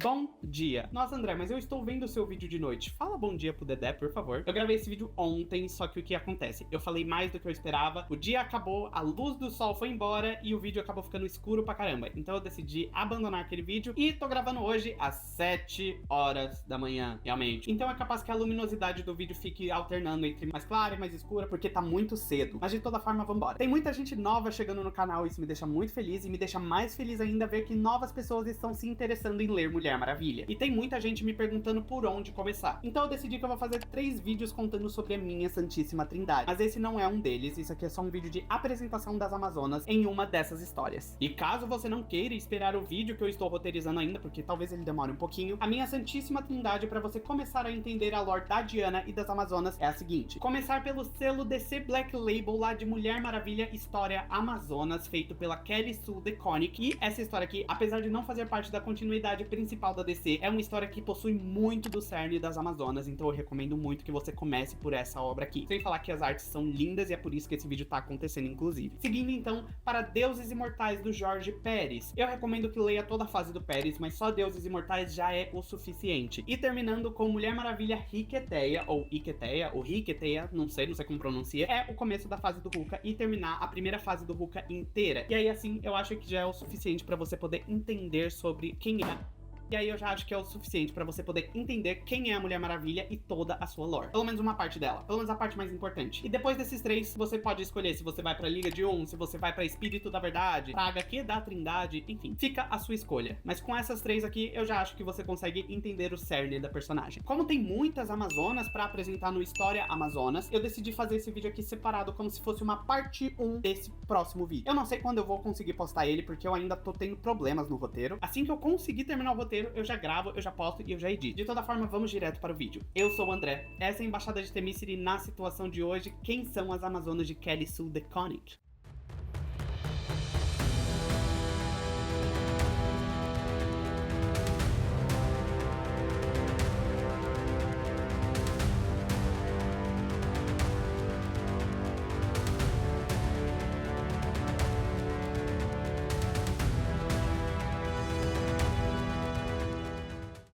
Bom dia. Nossa, André, mas eu estou vendo o seu vídeo de noite. Fala bom dia pro Dedé, por favor. Eu gravei esse vídeo ontem, só que o que acontece? Eu falei mais do que eu esperava, o dia acabou, a luz do sol foi embora e o vídeo acabou ficando escuro pra caramba. Então eu decidi abandonar aquele vídeo e tô gravando hoje às 7 horas da manhã, realmente. Então é capaz que a luminosidade do vídeo fique alternando entre mais clara e mais escura, porque tá muito cedo. Mas de toda forma, vambora. Tem muita gente nova chegando no canal, isso me deixa muito feliz e me deixa mais feliz ainda ver que novas pessoas estão se interessando em ler Mulher Maravilha. E tem muita gente me perguntando por onde começar. Então eu decidi que eu vou fazer 3 vídeos contando sobre a minha Santíssima Trindade. Mas esse não é um deles, isso aqui é só um vídeo de apresentação das Amazonas em uma dessas histórias. E caso você não queira esperar o vídeo que eu estou roteirizando ainda, porque talvez ele demore um pouquinho, a minha Santíssima Trindade para você começar a entender a lore da Diana e das Amazonas é a seguinte: começar pelo selo DC Black Label lá de Mulher Maravilha História Amazonas, feito pela Kelly Sue DeConnick. E essa história aqui, apesar de não fazer parte da continuidade principal da DC, é uma história que possui muito do cerne das Amazonas, então eu recomendo muito que você comece por essa obra aqui. Sem falar que as artes são lindas e é por isso que esse vídeo tá acontecendo, inclusive. Seguindo então para Deuses Imortais do Jorge Pérez. Eu recomendo que leia toda a fase do Pérez, mas só Deuses Imortais já é o suficiente. E terminando com Mulher Maravilha Riqueteia, ou Iqueteia, ou Riqueteia, não sei como pronuncia, é o começo da fase do Ruka e terminar a primeira fase do Ruka inteira. E aí assim, eu acho que já é o suficiente para você poder entender sobre quem é. E aí eu já acho que é o suficiente pra você poder entender quem é a Mulher Maravilha e toda a sua lore. Pelo menos uma parte dela. Pelo menos a parte mais importante. E depois desses 3, você pode escolher se você vai pra Liga de Um, se você vai pra Espírito da Verdade, pra HQ da Trindade, enfim. Fica a sua escolha. Mas com essas 3 aqui, eu já acho que você consegue entender o cerne da personagem. Como tem muitas Amazonas pra apresentar no História Amazonas, eu decidi fazer esse vídeo aqui separado como se fosse uma parte 1 desse próximo vídeo. Eu não sei quando eu vou conseguir postar ele, porque eu ainda tô tendo problemas no roteiro. Assim que eu conseguir terminar o roteiro, eu já gravo, eu já posto e eu já edito. De toda forma, vamos direto para o vídeo. Eu sou o André, essa é a Embaixada de Themyscira e na situação de hoje, quem são as Amazonas de Kelly Sue DeConnick?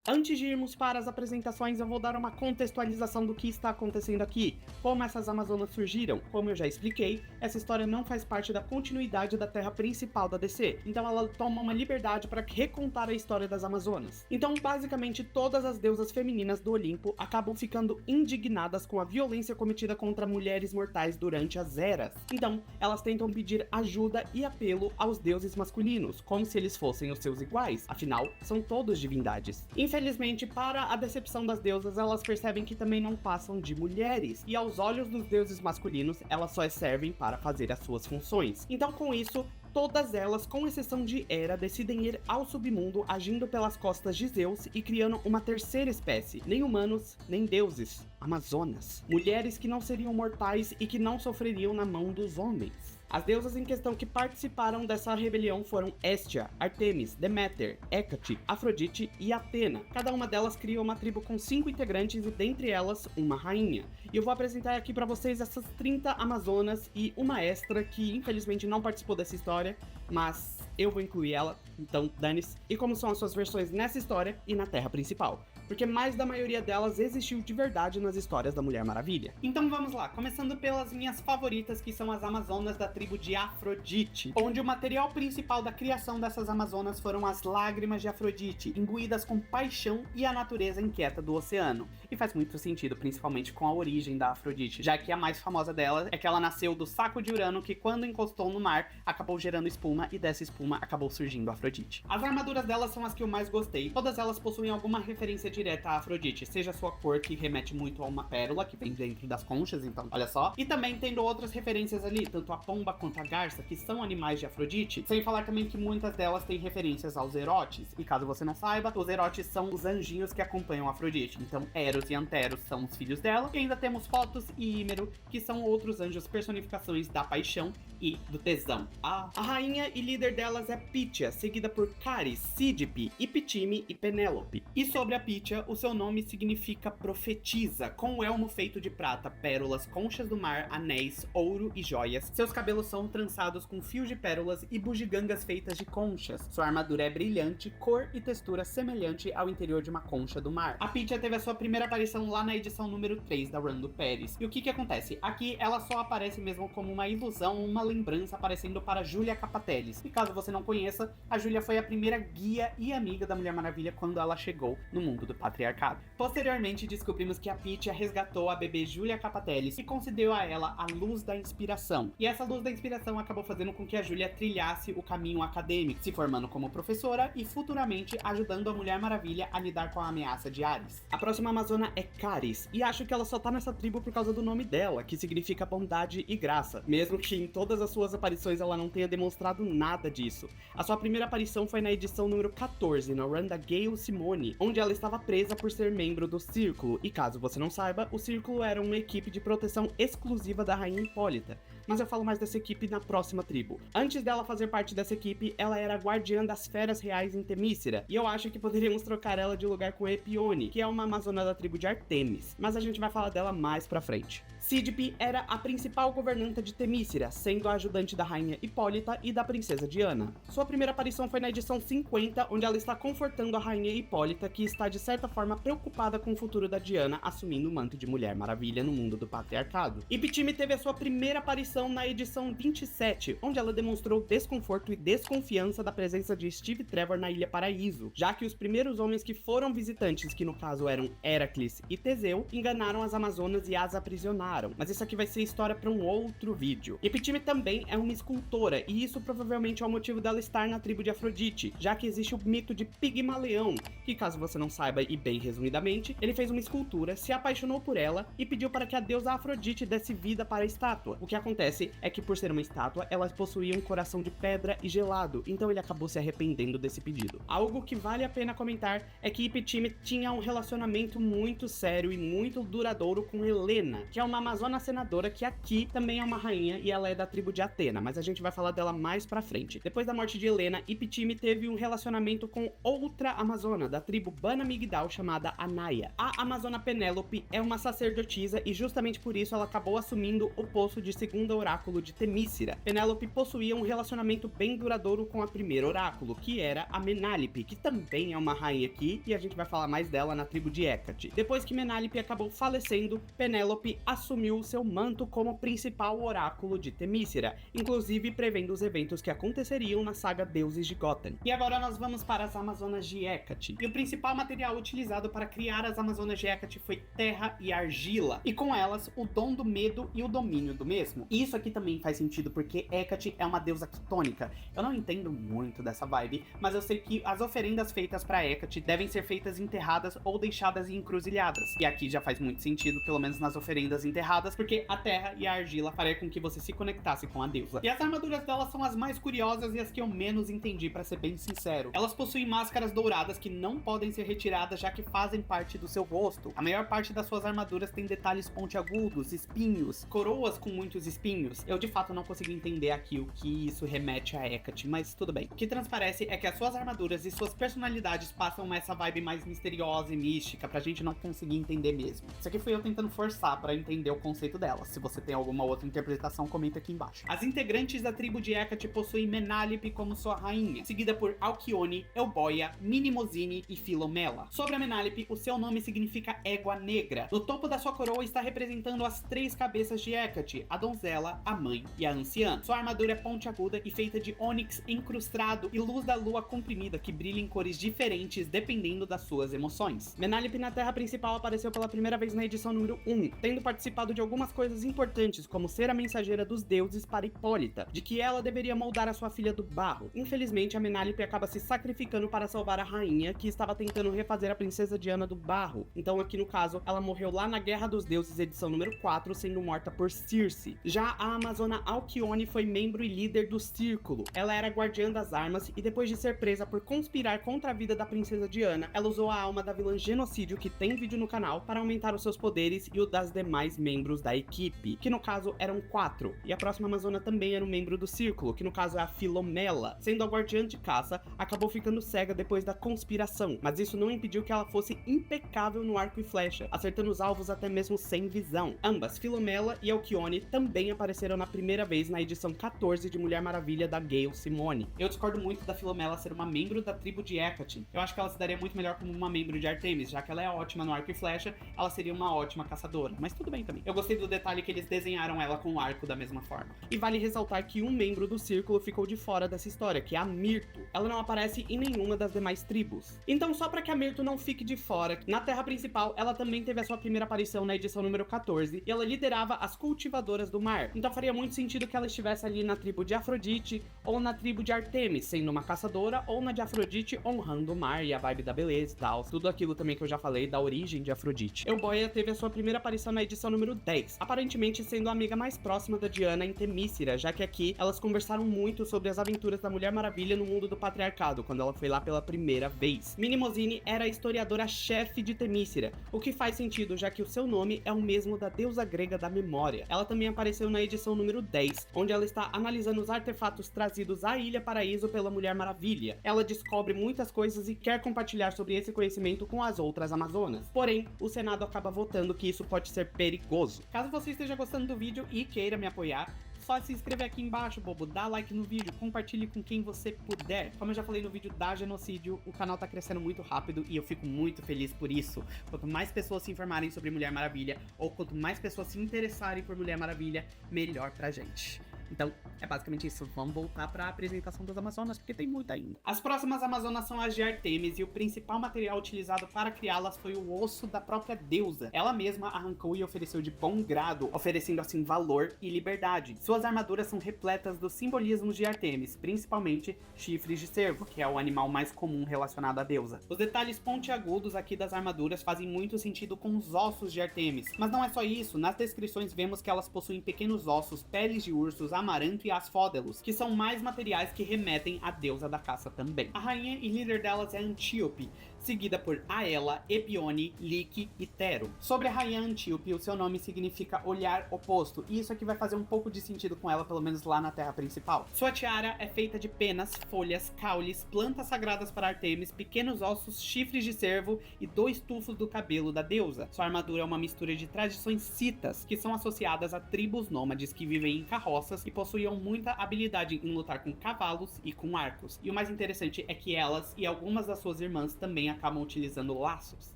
Antes de irmos para as apresentações, eu vou dar uma contextualização do que está acontecendo aqui, como essas Amazonas surgiram. Como eu já expliquei, essa história não faz parte da continuidade da terra principal da DC, então ela toma uma liberdade para recontar a história das Amazonas. Então, basicamente, todas as deusas femininas do Olimpo acabam ficando indignadas com a violência cometida contra mulheres mortais durante as eras. Então, elas tentam pedir ajuda e apelo aos deuses masculinos, como se eles fossem os seus iguais, afinal, são todos divindades. Infelizmente, para a decepção das deusas, elas percebem que também não passam de mulheres, e aos olhos dos deuses masculinos, elas só servem para fazer as suas funções. Então, com isso, todas elas, com exceção de Hera, decidem ir ao submundo, agindo pelas costas de Zeus e criando uma terceira espécie, nem humanos, nem deuses, Amazonas. Mulheres que não seriam mortais e que não sofreriam na mão dos homens. As deusas em questão que participaram dessa rebelião foram Hestia, Artemis, Deméter, Hécate, Afrodite e Atena. Cada uma delas criou uma tribo com 5 integrantes e dentre elas, uma rainha. E eu vou apresentar aqui pra vocês essas 30 Amazonas e uma extra que infelizmente não participou dessa história, mas eu vou incluir ela, então dane-se. E como são as suas versões nessa história e na Terra principal, porque mais da maioria delas existiu de verdade nas histórias da Mulher Maravilha. Então vamos lá, começando pelas minhas favoritas, que são as Amazonas da tribo de Afrodite, onde o material principal da criação dessas Amazonas foram as lágrimas de Afrodite, imbuídas com paixão e a natureza inquieta do oceano. E faz muito sentido, principalmente com a origem da Afrodite, já que a mais famosa dela é que ela nasceu do saco de Urano, que quando encostou no mar, acabou gerando espuma, e dessa espuma acabou surgindo a Afrodite. As armaduras delas são as que eu mais gostei, todas elas possuem alguma referência direta a Afrodite, seja a sua cor, que remete muito a uma pérola que vem dentro das conchas, então olha só, e também tendo outras referências ali, tanto a pomba quanto a garça, que são animais de Afrodite, sem falar também que muitas delas têm referências aos Erotes, e caso você não saiba, os Erotes são os anjinhos que acompanham Afrodite, então Eros e Anteros são os filhos dela, e ainda temos Fotos e Hímero, que são outros anjos personificações da paixão e do tesão. A rainha e líder dela delas é Pythia, seguida por Caris, Sídipe, Ipitime e Penélope. E sobre a Pythia, o seu nome significa profetisa, com um elmo feito de prata, pérolas, conchas do mar, anéis, ouro e joias. Seus cabelos são trançados com fios de pérolas e bugigangas feitas de conchas. Sua armadura é brilhante, cor e textura semelhante ao interior de uma concha do mar. A Pythia teve a sua primeira aparição lá na edição número 3 da run do Pérez. E o que acontece? Aqui ela só aparece mesmo como uma ilusão, uma lembrança aparecendo para Julia Capatellis. E caso você não conheça, a Julia foi a primeira guia e amiga da Mulher Maravilha quando ela chegou no mundo do patriarcado. Posteriormente, descobrimos que a Pythia resgatou a bebê Julia Capatellis e concedeu a ela a luz da inspiração. E essa luz da inspiração acabou fazendo com que a Julia trilhasse o caminho acadêmico, se formando como professora e futuramente ajudando a Mulher Maravilha a lidar com a ameaça de Ares. A próxima Amazona é Caris, e acho que ela só tá nessa tribo por causa do nome dela, que significa bondade e graça, mesmo que em todas as suas aparições ela não tenha demonstrado nada disso. A sua primeira aparição foi na edição número 14, na run da Gale Simone, onde ela estava presa por ser membro do Círculo, e caso você não saiba, o Círculo era uma equipe de proteção exclusiva da Rainha Hipólita. Mas eu falo mais dessa equipe na próxima tribo. Antes dela fazer parte dessa equipe, ela era guardiã das feras reais em Temícera, e eu acho que poderíamos trocar ela de lugar com Epione, que é uma amazona da tribo de Artemis, mas a gente vai falar dela mais pra frente. Sídipe era a principal governanta de Temícera, sendo a ajudante da rainha Hipólita e da princesa Diana. Sua primeira aparição foi na edição 50, onde ela está confortando a rainha Hipólita, que está de certa forma preocupada com o futuro da Diana, assumindo o manto de Mulher Maravilha no mundo do patriarcado. Ipitime teve a sua primeira aparição na edição 27, onde ela demonstrou desconforto e desconfiança da presença de Steve Trevor na Ilha Paraíso, já que os primeiros homens que foram visitantes, que no caso eram Heracles e Teseu, enganaram as Amazonas e as aprisionaram. Mas isso aqui vai ser história para um outro vídeo. Ipitime também é uma escultora, e isso provavelmente é o motivo dela estar na tribo de Afrodite, já que existe o mito de Pigmaleão, que caso você não saiba e bem resumidamente, ele fez uma escultura, se apaixonou por ela e pediu para que a deusa Afrodite desse vida para a estátua. O que acontece é que por ser uma estátua, ela possuía um coração de pedra e gelado, então ele acabou se arrependendo desse pedido. Algo que vale a pena comentar é que Ipitime tinha um relacionamento muito sério e muito duradouro com Helena, que é uma amazona senadora que aqui também é uma rainha e ela é da tribo de Atena, mas a gente vai falar dela mais pra frente. Depois da morte de Helena, Ipitime teve um relacionamento com outra amazona da tribo Bana Migdal chamada Anaia. A amazona Penélope é uma sacerdotisa e justamente por isso ela acabou assumindo o posto de segunda oráculo de Temícera. Penélope possuía um relacionamento bem duradouro com a primeira oráculo, que era a Menálipe, que também é uma rainha aqui, e a gente vai falar mais dela na tribo de Hécate. Depois que Menálipe acabou falecendo, Penélope assumiu o seu manto como principal oráculo de Temícera, inclusive prevendo os eventos que aconteceriam na saga Deuses de Gotham. E agora nós vamos para as Amazonas de Hécate. E o principal material utilizado para criar as Amazonas de Hécate foi terra e argila, e com elas o dom do medo e o domínio do mesmo. E isso aqui também faz sentido porque Hécate é uma deusa quitônica. Eu não entendo muito dessa vibe, mas eu sei que as oferendas feitas para Hécate devem ser feitas enterradas ou deixadas em encruzilhadas. E aqui já faz muito sentido, pelo menos nas oferendas enterradas, porque a terra e a argila fariam com que você se conectasse com a deusa. E as armaduras dela são as mais curiosas e as que eu menos entendi, pra ser bem sincero. Elas possuem máscaras douradas que não podem ser retiradas, já que fazem parte do seu rosto. A maior parte das suas armaduras tem detalhes pontiagudos, espinhos, coroas com muitos espinhos. Eu de fato não consegui entender aqui o que isso remete a Hécate, mas tudo bem. O que transparece é que as suas armaduras e suas personalidades passam essa vibe mais misteriosa e mística, pra gente não conseguir entender mesmo. Isso aqui fui eu tentando forçar pra entender o conceito dela. Se você tem alguma outra interpretação, comenta aqui embaixo. As integrantes da tribo de Hécate possuem Menálipe como sua rainha, seguida por Alquione, Euboia, Minimosine e Filomela. Sobre a Menálipe, o seu nome significa égua negra. No topo da sua coroa está representando as três cabeças de Hécate, a donzela, a mãe e a anciã. Sua armadura é pontiaguda e feita de ônix encrustado e luz da lua comprimida que brilha em cores diferentes dependendo das suas emoções. Menálipe na Terra Principal apareceu pela primeira vez na edição número 1, tendo participado de algumas coisas importantes, como ser a mensageira dos deuses para Hipólita, de que ela deveria moldar a sua filha do barro. Infelizmente, a Menálipe acaba se sacrificando para salvar a rainha, que estava tentando refazer a princesa Diana do barro. Então aqui no caso, ela morreu lá na Guerra dos Deuses, edição número 4, sendo morta por Circe. Já Já a amazona Alcione foi membro e líder do Círculo. Ela era guardiã das armas e depois de ser presa por conspirar contra a vida da princesa Diana, ela usou a alma da vilã Genocídio, que tem vídeo no canal, para aumentar os seus poderes e o das demais membros da equipe, que no caso eram 4. E a próxima amazona também era um membro do Círculo, que no caso é a Filomela. Sendo a guardiã de caça, acabou ficando cega depois da conspiração, mas isso não impediu que ela fosse impecável no arco e flecha, acertando os alvos até mesmo sem visão. Ambas, Filomela e Alcione, também apareceram na primeira vez na edição 14 de Mulher Maravilha da Gayle Simone. Eu discordo muito da Filomela ser uma membro da tribo de Hecate. Eu acho que ela se daria muito melhor como uma membro de Artemis, já que ela é ótima no arco e flecha, ela seria uma ótima caçadora, mas tudo bem também. Eu gostei do detalhe que eles desenharam ela com o arco da mesma forma. E vale ressaltar que um membro do Círculo ficou de fora dessa história, que é a Myrto. Ela não aparece em nenhuma das demais tribos. Então, só pra que a Myrto não fique de fora, na Terra Principal, ela também teve a sua primeira aparição na edição número 14, e ela liderava as cultivadoras do mar. Então faria muito sentido que ela estivesse ali na tribo de Afrodite, ou na tribo de Artemis, sendo uma caçadora, ou na de Afrodite, honrando o mar e a vibe da beleza e tal. Tudo aquilo também que eu já falei da origem de Afrodite. Euboia teve a sua primeira aparição na edição número 10, aparentemente sendo a amiga mais próxima da Diana em Temícera, já que aqui elas conversaram muito sobre as aventuras da Mulher Maravilha no mundo do patriarcado, quando ela foi lá pela primeira vez. Minimozine era a historiadora-chefe de Temícera, o que faz sentido, já que o seu nome é o mesmo da deusa grega da memória. Ela também apareceu na edição número 10, onde ela está analisando os artefatos trazidos à Ilha Paraíso pela Mulher Maravilha. Ela descobre muitas coisas e quer compartilhar sobre esse conhecimento com as outras Amazonas. Porém, o Senado acaba votando que isso pode ser perigoso. Caso você esteja gostando do vídeo e queira me apoiar, só se inscrever aqui embaixo, bobo, dá like no vídeo, compartilhe com quem você puder. Como eu já falei no vídeo da Genocídio, o canal tá crescendo muito rápido e eu fico muito feliz por isso. Quanto mais pessoas se informarem sobre Mulher Maravilha, ou quanto mais pessoas se interessarem por Mulher Maravilha, melhor pra gente. Então, é basicamente isso. Vamos voltar para a apresentação das Amazonas, porque tem muita ainda. As próximas Amazonas são as de Artemis, e o principal material utilizado para criá-las foi o osso da própria deusa. Ela mesma arrancou e ofereceu de bom grado, oferecendo assim valor e liberdade. Suas armaduras são repletas dos simbolismos de Artemis, principalmente chifres de cervo, que é o animal mais comum relacionado à deusa. Os detalhes pontiagudos aqui das armaduras fazem muito sentido com os ossos de Artemis. Mas não é só isso, nas descrições vemos que elas possuem pequenos ossos, peles de ursos, amaranto e asfódelos, que são mais materiais que remetem à deusa da caça também. A rainha e líder delas é Antíope, seguida por Aela, Epione, Lique e Tero. Sobre a rainha Antíope, o seu nome significa olhar oposto, e isso aqui vai fazer um pouco de sentido com ela, pelo menos lá na Terra Principal. Sua tiara é feita de penas, folhas, caules, plantas sagradas para Artemis, pequenos ossos, chifres de cervo e 2 tufos do cabelo da deusa. Sua armadura é uma mistura de tradições citas, que são associadas a tribos nômades que vivem em carroças e possuíam muita habilidade em lutar com cavalos e com arcos. E o mais interessante é que elas e algumas das suas irmãs também acabam utilizando laços.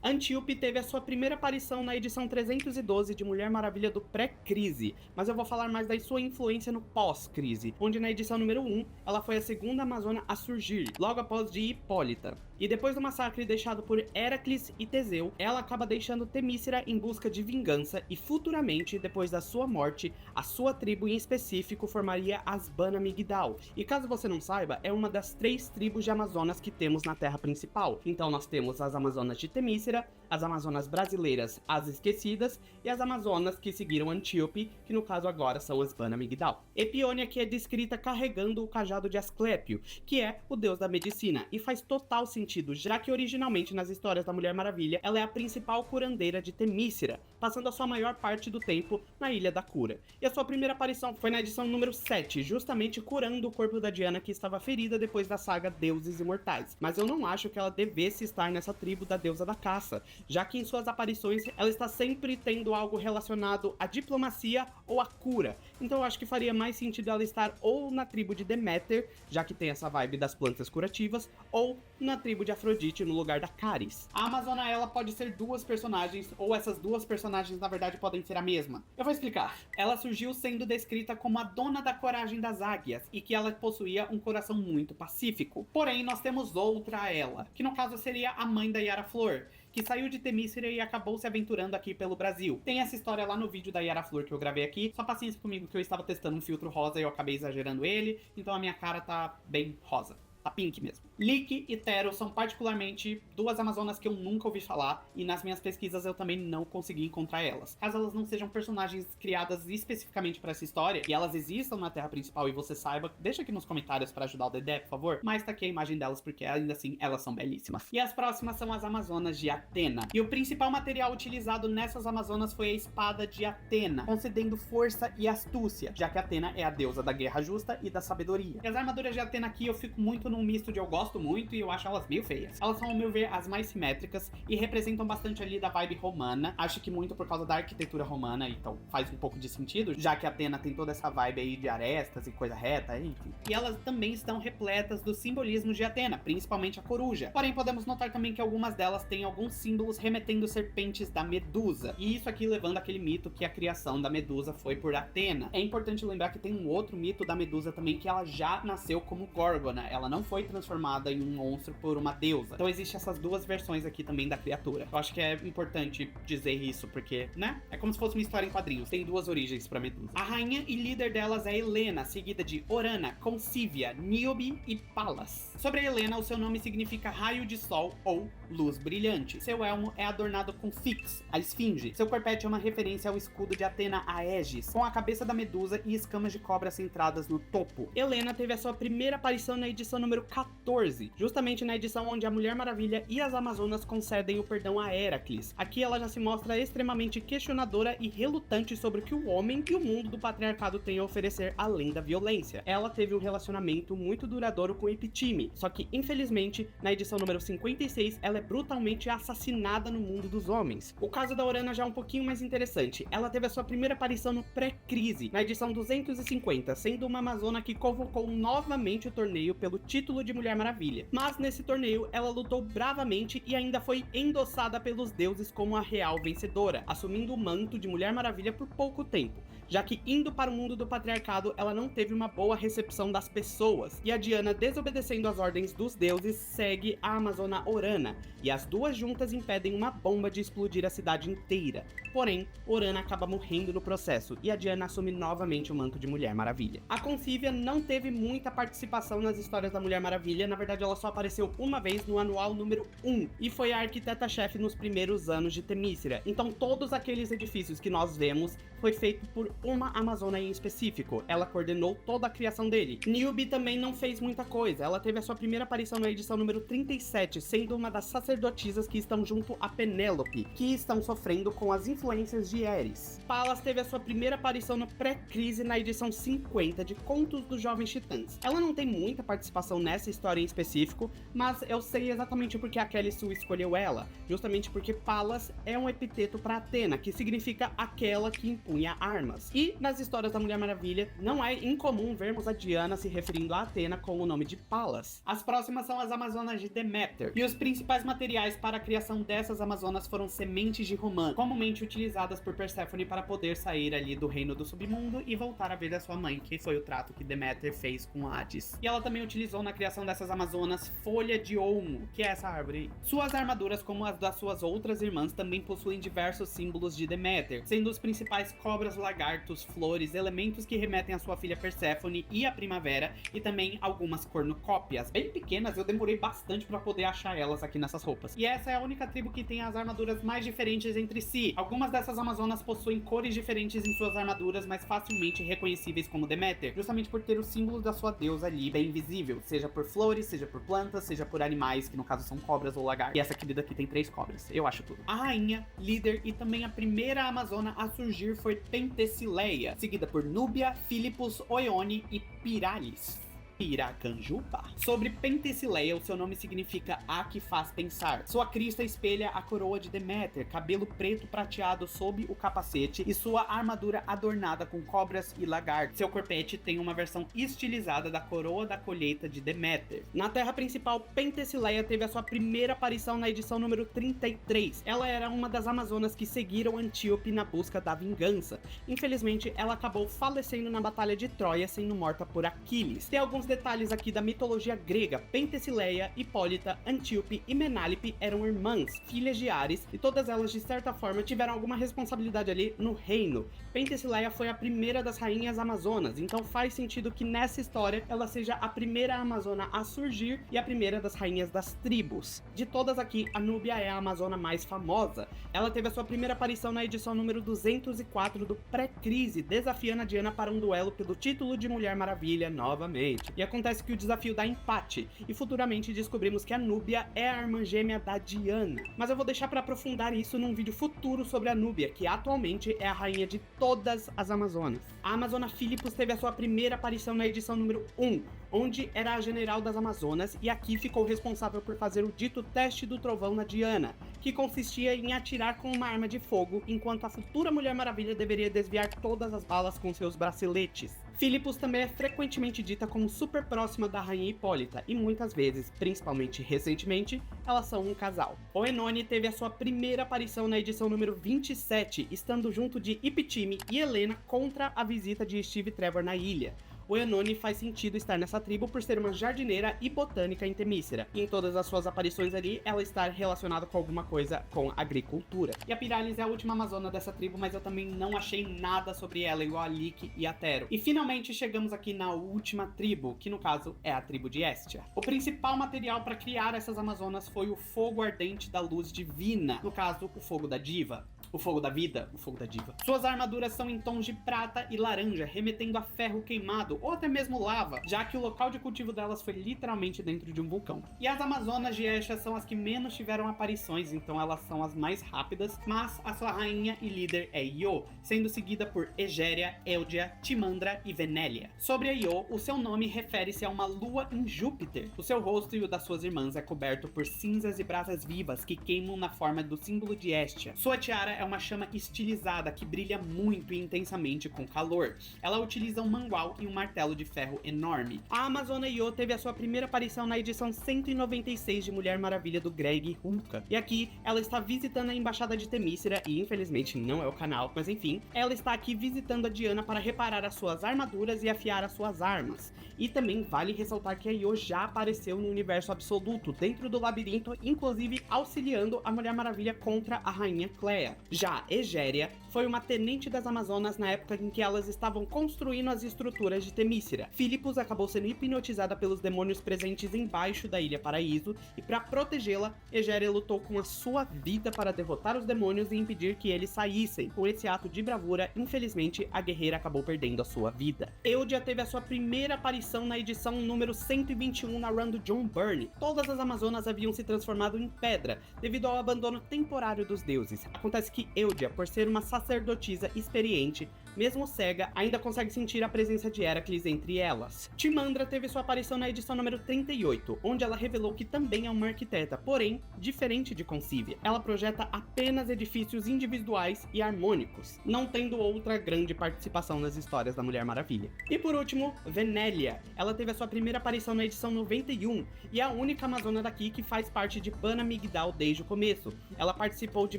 Antíope teve a sua primeira aparição na edição 312 de Mulher Maravilha do pré-crise, mas eu vou falar mais da sua influência no pós-crise, onde na edição número 1, ela foi a segunda Amazona a surgir, logo após de Hipólita. E depois do massacre deixado por Heracles e Teseu, ela acaba deixando Temícera em busca de vingança e futuramente, depois da sua morte, a sua tribo em específico formaria as Bana Migdal. E caso você não saiba, é uma das 3 tribos de Amazonas que temos na Terra Principal. Então nós temos as Amazonas de Temícera, as Amazonas brasileiras, as Esquecidas, e as Amazonas que seguiram Antíope, que no caso agora são as Bana Migdal. Epione aqui é descrita carregando o cajado de Asclépio, que é o deus da medicina, e faz total sentido, já que originalmente nas histórias da Mulher Maravilha, ela é a principal curandeira de Temícera, passando a sua maior parte do tempo na Ilha da Cura. E a sua primeira aparição foi na edição número 7, justamente curando o corpo da Diana, que estava ferida depois da saga Deuses Imortais. Mas eu não acho que ela devesse estar nessa tribo da deusa da caça, já que em suas aparições ela está sempre tendo algo relacionado à diplomacia ou à cura. Então eu acho que faria mais sentido ela estar ou na tribo de Deméter, já que tem essa vibe das plantas curativas, ou na tribo de Afrodite, no lugar da Caris. A Amazona, ela pode ser 2 personagens, ou essas 2 personagens na verdade podem ser a mesma. Eu vou explicar. Ela surgiu sendo descrita como a dona da coragem das águias, e que ela possuía um coração muito pacífico. Porém, nós temos outra ela, que no caso seria a mãe da Yara Flor, que saiu de Temícera e acabou se aventurando aqui pelo Brasil. Tem essa história lá no vídeo da Yara Flor que eu gravei aqui, só paciência comigo que eu estava testando um filtro rosa e eu acabei exagerando ele, então a minha cara tá bem rosa. Tá pink mesmo. Lique e Tero são particularmente duas amazonas que eu nunca ouvi falar, e nas minhas pesquisas eu também não consegui encontrar elas. Caso elas não sejam personagens criadas especificamente para essa história, e elas existam na Terra principal e você saiba, deixa aqui nos comentários para ajudar o Dedé, por favor. Mas tá aqui a imagem delas porque ainda assim elas são belíssimas. E as próximas são as Amazonas de Atena. E o principal material utilizado nessas Amazonas foi a espada de Atena, concedendo força e astúcia, já que Atena é a deusa da guerra justa e da sabedoria. E as armaduras de Atena aqui eu fico muito num misto de eu gosto muito e eu acho elas meio feias. Elas são, ao meu ver, as mais simétricas e representam bastante ali da vibe romana. Acho que muito por causa da arquitetura romana, então faz um pouco de sentido, já que Atena tem toda essa vibe aí de arestas e coisa reta, enfim. E elas também estão repletas do simbolismo de Atena, principalmente a coruja. Porém, podemos notar também que algumas delas têm alguns símbolos remetendo serpentes da Medusa. E isso aqui levando aquele mito que a criação da Medusa foi por Atena. É importante lembrar que tem um outro mito da Medusa também, que ela já nasceu como Górgona. Ela não foi transformada em um monstro por uma deusa. Então existem essas duas versões aqui também da criatura. Eu acho que é importante dizer isso, porque, né? É como se fosse uma história em quadrinhos. Tem duas origens pra Medusa. A rainha e líder delas é Helena, seguida de Orana, Concívia, Níobe e Palas. Sobre a Helena, o seu nome significa raio de sol ou luz brilhante. Seu elmo é adornado com Styx, a esfinge. Seu corpete é uma referência ao escudo de Atena Aegis, com a cabeça da Medusa e escamas de cobra centradas no topo. Helena teve a sua primeira aparição na edição número 14, justamente na edição onde a Mulher Maravilha e as Amazonas concedem o perdão a Heracles. Aqui ela já se mostra extremamente questionadora e relutante sobre o que o homem e o mundo do patriarcado têm a oferecer além da violência. Ela teve um relacionamento muito duradouro com Epitime, só que infelizmente na edição número 56 ela é brutalmente assassinada no mundo dos homens. O caso da Orana já é um pouquinho mais interessante. Ela teve a sua primeira aparição no pré-crise, na edição 250, sendo uma amazona que convocou novamente o torneio pelo título de Mulher Maravilha. Mas nesse torneio ela lutou bravamente e ainda foi endossada pelos deuses como a real vencedora, assumindo o manto de Mulher Maravilha por pouco tempo, já que indo para o mundo do patriarcado ela não teve uma boa recepção das pessoas, e a Diana, desobedecendo às ordens dos deuses, segue a amazona Orana, e as duas juntas impedem uma bomba de explodir a cidade inteira. Porém, Orana acaba morrendo no processo, e a Diana assume novamente o manto de Mulher Maravilha. A Concívia não teve muita participação nas histórias da Mulher Maravilha, na verdade ela só apareceu uma vez no anual número 1, e foi a arquiteta-chefe nos primeiros anos de Temícera. Então todos aqueles edifícios que nós vemos foi feito por uma amazona em específico. Ela coordenou toda a criação dele. Níobe também não fez muita coisa. Ela teve a sua primeira aparição na edição número 37, sendo uma das sacerdotisas que estão junto a Penélope, que estão sofrendo com as influências de Eris. Palas teve a sua primeira aparição no pré-crise na edição 50 de Contos dos Jovens Titãs. Ela não tem muita participação nessa história em específico, mas eu sei exatamente porque a Kelly Sue escolheu ela, justamente porque Palas é um epiteto para Atena, que significa aquela que impunha armas. E nas histórias da Mulher Maravilha, não é incomum vermos a Diana se referindo a Atena com o nome de Palas. As próximas são as Amazonas de Deméter, e os principais materiais para a criação dessas Amazonas foram sementes de romã, comumente utilizadas por Perséfone para poder sair ali do reino do submundo e voltar a ver a sua mãe, que foi o trato que Deméter fez com Hades. E ela também utilizou na criação dessas Amazonas folha de olmo, que é essa árvore aí. Suas armaduras, como as das suas outras irmãs, também possuem diversos símbolos de Deméter, sendo os principais cobras, lagartos, flores, elementos que remetem à sua filha Perséfone e à primavera, e também algumas cornucópias bem pequenas. Eu demorei bastante para poder achar elas aqui nessas roupas. E essa é a única tribo que tem as armaduras mais diferentes entre si. Algumas dessas Amazonas possuem cores diferentes em suas armaduras, mas facilmente reconhecíveis como Deméter, justamente por ter o símbolo da sua deusa ali bem visível, seja por flores, seja por plantas, seja por animais, que no caso são cobras ou lagartos. E essa querida aqui tem 3 cobras. Eu acho tudo. A rainha, líder e também a primeira amazona a surgir foi Pentesileia, seguida por Núbia, Filipos, Oione e Piralis. Piracanjuba. Sobre Pentesileia, o seu nome significa a que faz pensar. Sua crista espelha a coroa de Deméter, cabelo preto prateado sob o capacete e sua armadura adornada com cobras e lagartos. Seu corpete tem uma versão estilizada da coroa da colheita de Deméter. Na terra principal, Pentesileia teve a sua primeira aparição na edição número 33. Ela era uma das amazonas que seguiram Antíope na busca da vingança. Infelizmente, ela acabou falecendo na batalha de Troia, sendo morta por Aquiles. Tem alguns detalhes aqui da mitologia grega, Pentesileia, Hipólita, Antíope e Menálipe eram irmãs, filhas de Ares, e todas elas de certa forma tiveram alguma responsabilidade ali no reino. Pentesileia foi a primeira das rainhas amazonas, então faz sentido que nessa história ela seja a primeira amazona a surgir e a primeira das rainhas das tribos. De todas aqui, a Núbia é a amazona mais famosa. Ela teve a sua primeira aparição na edição número 204 do Pré-Crise, desafiando a Diana para um duelo pelo título de Mulher Maravilha novamente. E acontece que o desafio dá empate, e futuramente descobrimos que a Núbia é a irmã gêmea da Diana. Mas eu vou deixar para aprofundar isso num vídeo futuro sobre a Núbia, que atualmente é a rainha de todas as Amazonas. A Amazona Philippus teve a sua primeira aparição na edição número 1, onde era a general das Amazonas, e aqui ficou responsável por fazer o dito teste do trovão na Diana, que consistia em atirar com uma arma de fogo, enquanto a futura Mulher Maravilha deveria desviar todas as balas com seus braceletes. Philippus também é frequentemente dita como super próxima da rainha Hipólita, e muitas vezes, principalmente recentemente, elas são um casal. Oenone teve a sua primeira aparição na edição número 27, estando junto de Iptime e Helena contra a visita de Steve Trevor na ilha. Oenone faz sentido estar nessa tribo por ser uma jardineira e botânica em Temícera, e em todas as suas aparições ali, ela está relacionada com alguma coisa com agricultura. E a Piralis é a última amazona dessa tribo, mas eu também não achei nada sobre ela, igual a Lique e a Tero. E finalmente chegamos aqui na última tribo, que no caso é a tribo de Hestia. O principal material para criar essas amazonas foi o fogo ardente da luz divina, no caso, o fogo da diva. O fogo da vida, o fogo da diva. Suas armaduras são em tons de prata e laranja, remetendo a ferro queimado, ou até mesmo lava, já que o local de cultivo delas foi literalmente dentro de um vulcão. E as Amazonas de Hestia são as que menos tiveram aparições, então elas são as mais rápidas, mas a sua rainha e líder é Io, sendo seguida por Egéria, Eldia, Timandra e Venélia. Sobre a Io, o seu nome refere-se a uma lua em Júpiter. O seu rosto e o das suas irmãs é coberto por cinzas e brasas vivas que queimam na forma do símbolo de Hestia. Sua tiara é uma chama estilizada que brilha muito e intensamente com calor. Ela utiliza um mangual e um martelo de ferro enorme. A Amazona Io teve a sua primeira aparição na edição 196 de Mulher Maravilha do Greg Rucka. E aqui, ela está visitando a embaixada de Temícera, e infelizmente não é o canal, mas enfim, ela está aqui visitando a Diana para reparar as suas armaduras e afiar as suas armas. E também vale ressaltar que a Io já apareceu no universo absoluto, dentro do labirinto, inclusive auxiliando a Mulher Maravilha contra a Rainha Clea. Já Egéria foi uma tenente das Amazonas na época em que elas estavam construindo as estruturas de Temícera. Philippus acabou sendo hipnotizada pelos demônios presentes embaixo da Ilha Paraíso, e para protegê-la, Egéria lutou com a sua vida para derrotar os demônios e impedir que eles saíssem. Com esse ato de bravura, infelizmente, a guerreira acabou perdendo a sua vida. Eldia teve a sua primeira aparição na edição número 121 na run do John Byrne. Todas as Amazonas haviam se transformado em pedra, devido ao abandono temporário dos deuses. Acontece que Eldia, por ser uma sacerdotisa experiente, mesmo cega, ainda consegue sentir a presença de Heracles entre elas. Timandra teve sua aparição na edição número 38, onde ela revelou que também é uma arquiteta, porém, diferente de Concívia. Ela projeta apenas edifícios individuais e harmônicos, não tendo outra grande participação nas histórias da Mulher Maravilha. E por último, Venélia. Ela teve a sua primeira aparição na edição 91, e é a única amazona daqui que faz parte de Bana Migdal desde o começo. Ela participou de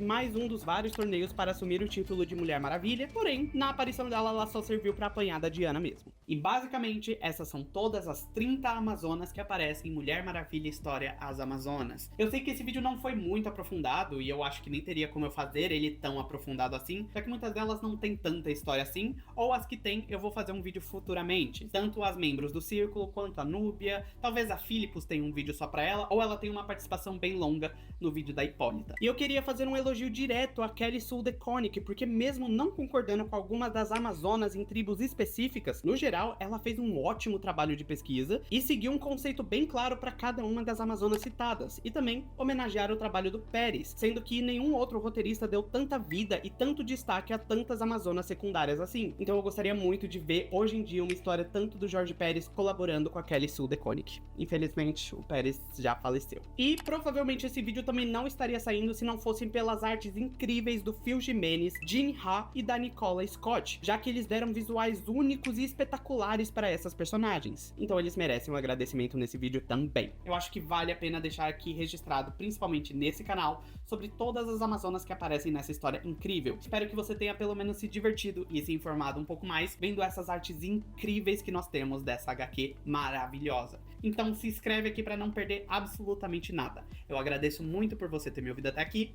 mais um dos vários torneios para assumir o título de Mulher Maravilha, porém, na aparição dela, ela só serviu para apanhar da Diana mesmo. E basicamente, essas são todas as 30 Amazonas que aparecem em Mulher Maravilha História As Amazonas. Eu sei que esse vídeo não foi muito aprofundado, e eu acho que nem teria como eu fazer ele tão aprofundado assim, já que muitas delas não tem tanta história assim, ou as que tem, eu vou fazer um vídeo futuramente. Tanto as membros do círculo, quanto a Núbia, talvez a Philippus tenha um vídeo só pra ela, ou ela tem uma participação bem longa no vídeo da Hipólita. E eu queria fazer um elogio direto a Kelly Sue DeConnick, porque mesmo não concordando com algumas das Amazonas em tribos específicas, no geral, ela fez um ótimo trabalho de pesquisa e seguiu um conceito bem claro para cada uma das Amazonas citadas, e também homenagear o trabalho do Pérez, sendo que nenhum outro roteirista deu tanta vida e tanto destaque a tantas Amazonas secundárias assim. Então eu gostaria muito de ver hoje em dia uma história tanto do Jorge Pérez colaborando com a Kelly Sue DeConnick. Infelizmente, o Pérez já faleceu. E provavelmente esse vídeo também não estaria saindo se não fossem pelas artes incríveis do Phil Jimenez, Gene Ha e da Nicola Scott, já que eles deram visuais únicos e espetaculares espetaculares para essas personagens. Então eles merecem um agradecimento nesse vídeo também. Eu acho que vale a pena deixar aqui registrado, principalmente nesse canal, sobre todas as Amazonas que aparecem nessa história incrível. Espero que você tenha pelo menos se divertido e se informado um pouco mais vendo essas artes incríveis que nós temos dessa HQ maravilhosa. Então se inscreve aqui para não perder absolutamente nada. Eu agradeço muito por você ter me ouvido até aqui.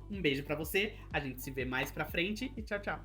Um beijo pra você, a gente se vê mais pra frente e tchau, tchau.